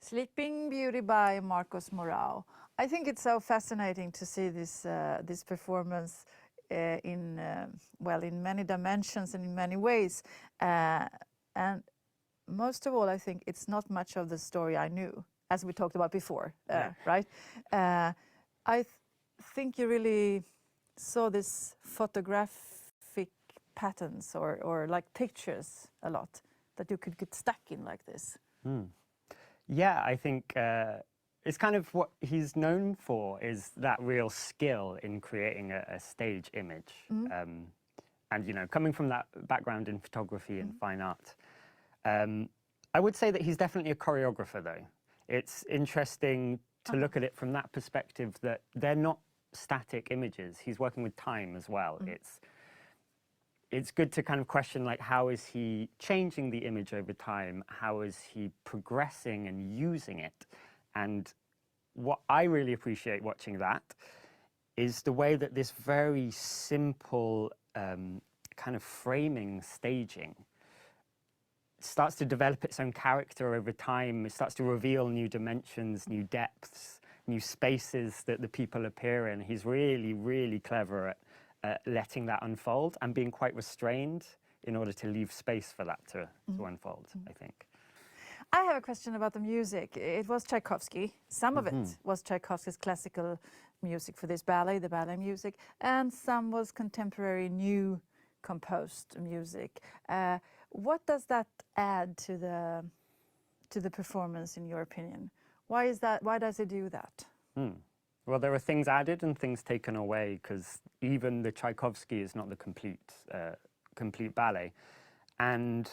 Sleeping Beauty by Moraus. I think it's so fascinating to see this performance in many dimensions and in many ways. And most of all, I think it's not much of the story I knew, as we talked about before, right? I think you really saw this photographic patterns or like pictures a lot that you could get stuck in like this. Yeah, I think it's kind of what he's known for is that real skill in creating a stage image. And, you know, coming from that background in photography and fine art, I would say that he's definitely a choreographer, though. It's interesting to look at it from that perspective that they're not static images. He's working with time as well. It's good to kind of question, like, how is he changing the image over time? How is he progressing and using it? And what I really appreciate watching that is the way that this very simple kind of framing staging starts to develop its own character over time. It starts to reveal new dimensions, new depths, new spaces that the people appear in. He's really, really clever at letting that unfold and being quite restrained in order to leave space for that to unfold, I think. I have a question about the music. It was Tchaikovsky. Some of it was Tchaikovsky's classical music for this ballet, the ballet music, and some was contemporary new composed music. What does that add to the performance, in your opinion? Why is that? Why does it do that? Well, there are things added and things taken away, because even the Tchaikovsky is not the complete ballet. And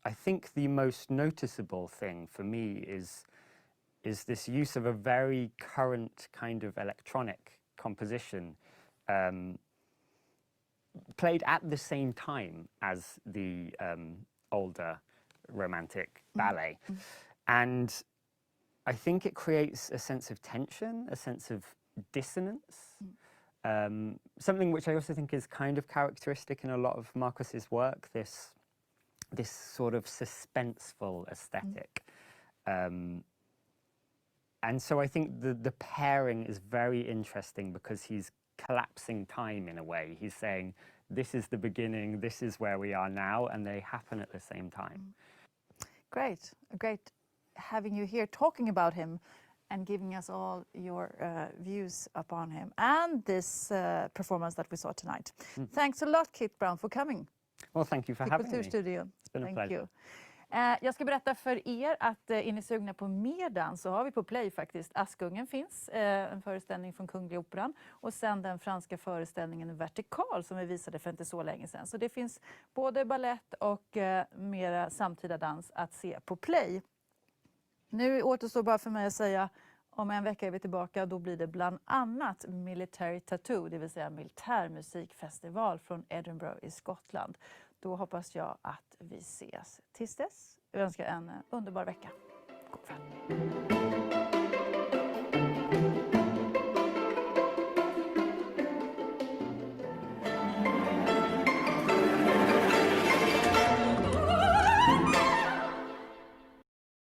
I think the most noticeable thing for me is this use of a very current kind of electronic composition played at the same time as the older romantic ballet. And I think it creates a sense of tension, a sense of dissonance, something which I also think is kind of characteristic in a lot of Marcus's work, this sort of suspenseful aesthetic. And so I think the pairing is very interesting because he's collapsing time in a way. He's saying, this is the beginning, this is where we are now, and they happen at the same time. Great, great having you here talking about him and giving us all your views upon him and this performance that we saw tonight. Thanks a lot, Kit Brown, for coming. Well, thank you for having me. Kulturstudion. It's been a pleasure. Jag ska berätta för er att är ni sugna på mer dans så har vi på Play faktiskt. Askungen finns, en föreställning från Kungliga Operan. Och sen den franska föreställningen Vertikal som vi visade för inte så länge sedan. Så det finns både ballett och mera samtida dans att se på Play. Nu återstår bara för mig att säga om en vecka är vi tillbaka. Då blir det bland annat Military Tattoo, det vill säga militärmusikfestival från Edinburgh i Skottland. Då hoppas jag att vi ses. Tills dess, jag önskar en underbar vecka. God kväll.